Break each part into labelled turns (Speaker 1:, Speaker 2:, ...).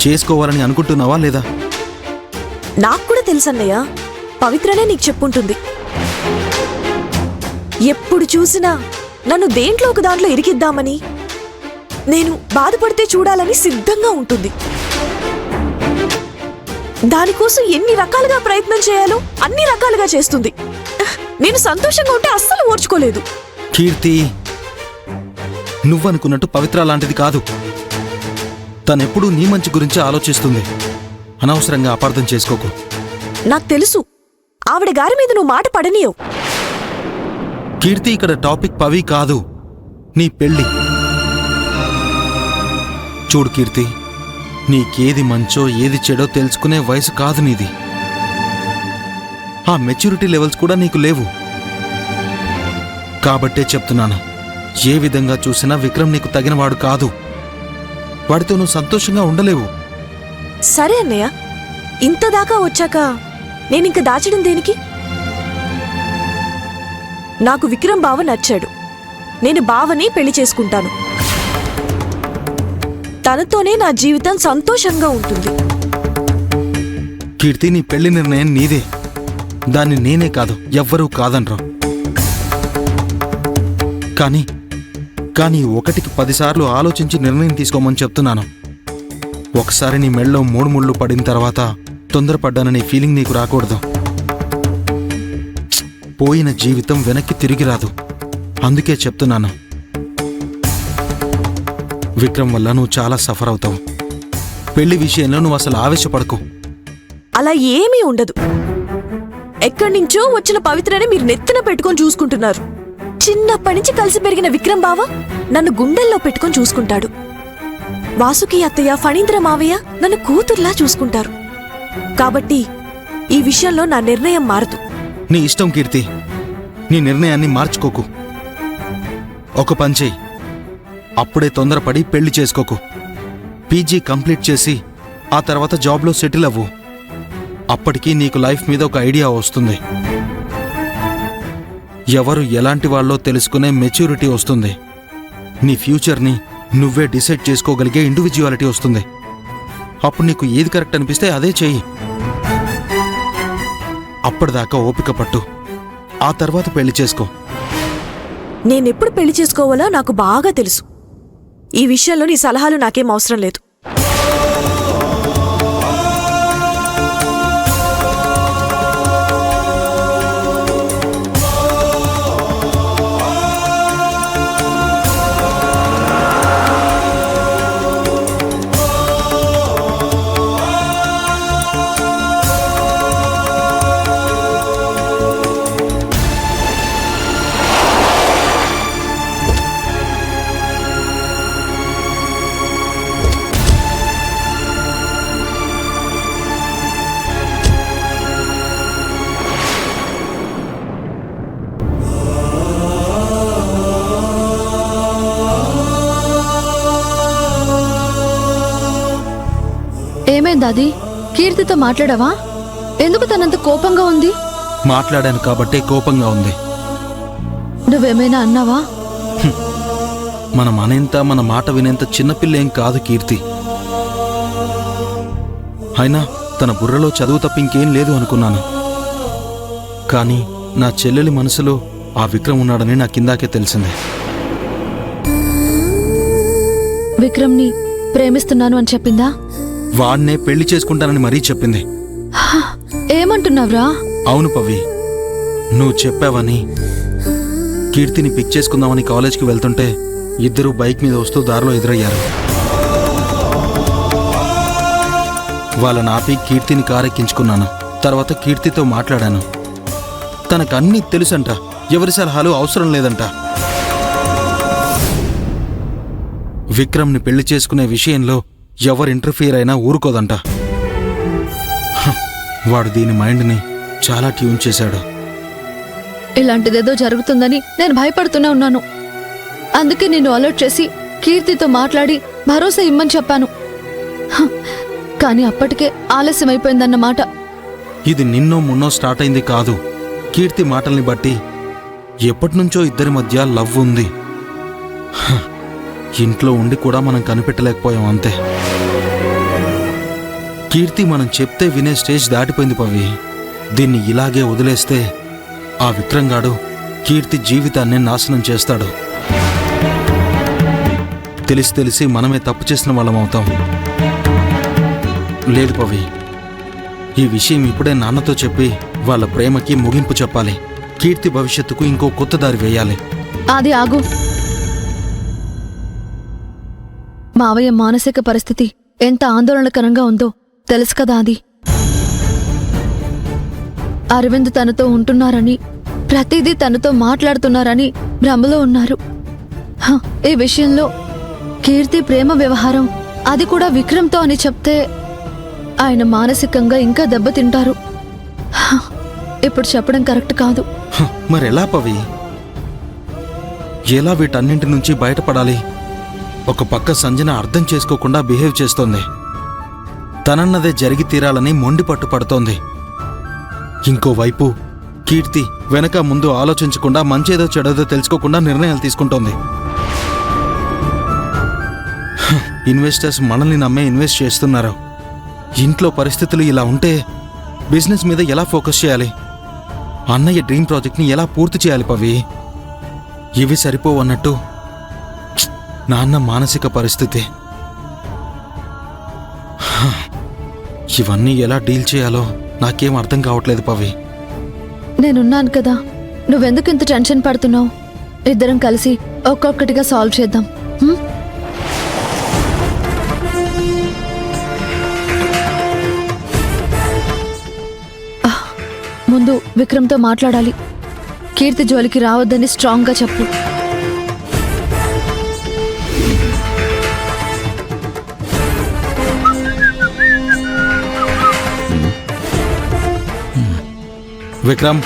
Speaker 1: చేసుకోవాలని అనుకుంటున్నావా లేదా?
Speaker 2: నాకు కూడా తెలుసన్నయ్య, పవిత్రనే నీకు చెప్పుంటుంది. ఎప్పుడు చూసినా నన్ను దేంట్లో ఒక దాంట్లో ఇరికిద్దామని, నేను బాధపడితే చూడాలని సిద్ధంగా ఉంటుంది. దానికోసం ఎన్ని రకాలుగా ప్రయత్నం చేయాలో అన్ని రకాలుగా చేస్తుంది. నేను సంతోషంగా ఉంటే అస్సలు ఓర్చుకోలేదు.
Speaker 1: కీర్తి, నువ్వనుకున్నట్టు పవిత్ర లాంటిది కాదు. తనెప్పుడూ నీ మంచి గురించి ఆలోచిస్తుంది. అనవసరంగా అపార్థం చేసుకోకు.
Speaker 2: నాకు తెలుసు, ఆవిడ గారి మీద నువ్వు మాట పడనీయవు.
Speaker 1: కీర్తి, ఇక్కడ టాపిక్ పవి కాదు, నీ పెళ్ళి. చూడు కీర్తి, నీకేది మంచో ఏది చెడో తెలుసుకునే వయసు కాదు నీది. ఆ మెచ్యూరిటీ లెవెల్స్ కూడా నీకు లేవు. కాబట్టే చెప్తున్నాను, ఏ విధంగా చూసినా విక్రమ్ నీకు తగినవాడు కాదు. వాడితో నువ్వు సంతోషంగా ఉండలేవు.
Speaker 2: సరే అన్నయ్య, ఇంతదాకా వచ్చాక నేనింక దాచడం దేనికి? నాకు విక్రమ్ బావ నచ్చాడు. నేను బావని పెళ్లి చేసుకుంటాను. తనతోనే నా జీవితం సంతోషంగా ఉంటుంది.
Speaker 1: కీర్తి, నీ పెళ్లి నిర్ణయం నీదే. దాన్ని నేనే కాదు, ఎవ్వరూ కాదనరు. కానీ ఒకటికి 10 సార్లు ఆలోచించి నిర్ణయం తీసుకోమని చెప్తున్నాను. ఒకసారి నీ మెళ్ళలో 3 ముళ్ళు పడిన తర్వాత తొందరపడ్డాననే ఫీలింగ్ నీకు రాకూడదు. పోయిన జీవితం వెనక్కి తిరిగి రాదు. అందుకే చెప్తున్నాను, విక్రమ్ వల్ల నువ్వు చాలా సఫర్ అవుతావు. పెళ్లి విషయంలో నువ్వు అసలు ఆవేశపడకు.
Speaker 2: అలా ఏమీ ఉండదు. ఎక్కడి నుంచో వచ్చిన పవిత్రనే మీరు నెత్తిన పెట్టుకొని చూసుకుంటున్నారు. చిన్నప్పటి నుంచి కలిసి పెరిగిన విక్రమ్ బావ నన్ను గుండెల్లో పెట్టుకొని చూసుకుంటాడు. వాసుకి అత్తయ్య, ఫణీంద్ర మావయ్య నన్ను కూతుర్లా చూసుకుంటారు. కాబట్టి ఈ విషయంలో నా నిర్ణయం మారదు.
Speaker 1: నీ ఇష్టం కీర్తి, నీ నిర్ణయాన్ని మార్చుకోకు. ఒక పని చెయ్యి, అప్పుడే తొందరపడి పెళ్లి చేసుకోకు. పీజీ కంప్లీట్ చేసి ఆ తర్వాత జాబ్లో సెటిల్ అవ్వు. అప్పటికీ నీకు లైఫ్ మీద ఒక ఐడియా వస్తుంది. ఎవరు ఎలాంటి వాళ్ళో తెలుసుకునే మెచ్యూరిటీ వస్తుంది. నీ ఫ్యూచర్ని నువ్వే డిసైడ్ చేసుకోగలిగే ఇండివిజువాలిటీ వస్తుంది. అప్పుడు నీకు ఏది కరెక్ట్ అనిపిస్తే అదే చెయ్యి. అప్పటిదాకా ఓపిక పట్టు. ఆ తర్వాత పెళ్లి చేసుకో.
Speaker 2: నేనెప్పుడు పెళ్లి చేసుకోవాలో నాకు బాగా తెలుసు. ఈ విషయంలో నీ సలహాలు నాకేం అవసరం లేదు.
Speaker 3: ఏమైంది? కీర్తితో మాట్లాడావా? ఎందుకు తనంత కోపంగా ఉంది?
Speaker 1: మాట్లాడాను కాబట్టే కోపంగా ఉంది.
Speaker 3: నువ్వేమైనా అన్నావా?
Speaker 1: మన మనేంత, మన మాట వినేంత చిన్నపిల్లేం కాదు కీర్తి. అయినా తన బుర్రలో చదువు తప్పింకేం లేదు అనుకున్నాను. కానీ నా చెల్లెలి మనసులో ఆ విక్రమ్ ఉన్నాడని నాకిందాకే తెలిసింది.
Speaker 3: విక్రమ్ని ప్రేమిస్తున్నాను అని చెప్పిందా?
Speaker 1: వాడినే పెళ్లి చేసుకుంటానని మరీ చెప్పింది.
Speaker 3: ఏమంటున్నావురా?
Speaker 1: అవును పవి, నువ్వు చెప్పావని. కీర్తిని పిక్ చేసుకుందామని కాలేజ్కి వెళ్తుంటే ఇద్దరూ బైక్ మీద వస్తూ దారిలో ఎదురయ్యారు. వాళ్ళని ఆపి కీర్తిని కారెక్కించుకున్నాను. తర్వాత కీర్తితో మాట్లాడాను. తనకన్నీ తెలుసంట, ఎవరి సలహాలు అవసరం లేదంట. విక్రమ్ని పెళ్లి చేసుకునే విషయంలో ఎవరు ఇంటర్ఫియర్ అయినా ఊరుకోదంట. వాడు దీని మైండ్ని చాలా ట్యూన్ చేశాడు.
Speaker 3: ఇలాంటిదేదో జరుగుతుందని నేను భయపడుతూనే ఉన్నాను. అందుకే నేను అలర్ట్ చేసి కీర్తితో మాట్లాడి భరోసా ఇమ్మని చెప్పాను. కానీ అప్పటికే ఆలస్యమైపోయిందన్నమాట.
Speaker 1: ఇది నిన్నో మొన్నో స్టార్ట్ అయింది కాదు. కీర్తి మాటల్ని బట్టి ఎప్పటినుంచో ఇద్దరి మధ్య లవ్ ఉంది. ఇంట్లో ఉండి కూడా మనం కనిపెట్టలేకపోయాం అంతే. కీర్తి మనం చెప్తే వినే స్టేజ్ దాటిపోయింది పవి. దీన్ని ఇలాగే వదిలేస్తే ఆ విక్రంగాడు కీర్తి జీవితాన్ని నాశనం చేస్తాడు. తెలిసి తెలిసి మనమే తప్పు చేసిన వాళ్ళం అవుతాం. లేదు పవి, ఈ విషయం ఇప్పుడే నాన్నతో చెప్పి వాళ్ళ ప్రేమకి ముగింపు చెప్పాలి. కీర్తి భవిష్యత్తుకు ఇంకో కొత్త దారి వేయాలి.
Speaker 3: అది ఆగు. మావయ్య మానసిక పరిస్థితి ఎంత ఆందోళనకరంగా ఉందో తెలుసు కదా. అది అరవింద్ తనతో ఉంటున్నారని, ప్రతిదీ తనతో మాట్లాడుతున్నారని భ్రమలో ఉన్నారు. ఈ విషయంలో కీర్తి ప్రేమ వ్యవహారం, అది కూడా విక్రమ్తో అని చెప్తే ఆయన మానసికంగా ఇంకా దెబ్బతింటారు. ఇప్పుడు చెప్పడం కరెక్ట్ కాదు.
Speaker 1: మరెలా పవి? ఎలా వీటన్నింటి నుంచి బయటపడాలి? ఒక పక్క సంజన అర్థం చేసుకోకుండా బిహేవ్ చేస్తోంది. తనన్నదే జరిగి తీరాలని మొండి పట్టు పడుతోంది. ఇంకోవైపు కీర్తి వెనక ముందు ఆలోచించకుండా మంచేదో చెడేదో తెలుసుకోకుండా నిర్ణయాలు తీసుకుంటోంది. ఇన్వెస్టర్స్ మనల్ని నమ్మే ఇన్వెస్ట్ చేస్తున్నారు. ఇంట్లో పరిస్థితులు ఇలా ఉంటే బిజినెస్ మీద ఎలా ఫోకస్ చేయాలి? అన్నయ్య డ్రీమ్ ప్రాజెక్ట్ని ఎలా పూర్తి చేయాలి పవి? ఇవి సరిపోవన్నట్టు నాన్న మానసిక పరిస్థితి. ఇవన్నీ ఎలా డీల్ చేయాలో నాకేం అర్థం కావట్లేదు పవి.
Speaker 3: నేనున్నాను కదా, నువ్వెందుకు ఇంత టెన్షన్ పడుతున్నావు? ఇద్దరం కలిసి ఒక్కొక్కటిగా సాల్వ్ చేద్దాం. ముందు విక్రమ్తో మాట్లాడాలి. కీర్తి జోలికి రావద్దని స్ట్రాంగ్గా చెప్పు.
Speaker 1: విక్రమ్,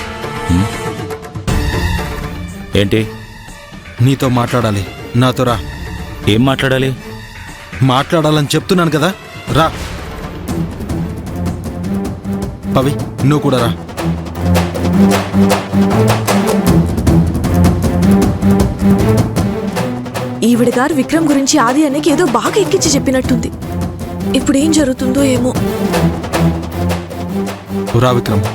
Speaker 4: ఏంటి?
Speaker 1: నీతో మాట్లాడాలి. నాతో రా.
Speaker 4: ఏం మాట్లాడాలి?
Speaker 1: మాట్లాడాలని చెప్తున్నాను కదా, రా. పవి, నువ్వు కూడా రా.
Speaker 2: ఈవిడ గారు విక్రమ్ గురించి ఆది అన్నకి ఏదో బాగా ఎక్కించి చెప్పినట్టుంది. ఇప్పుడు ఏం జరుగుతుందో ఏమో.
Speaker 1: రా విక్రమ్.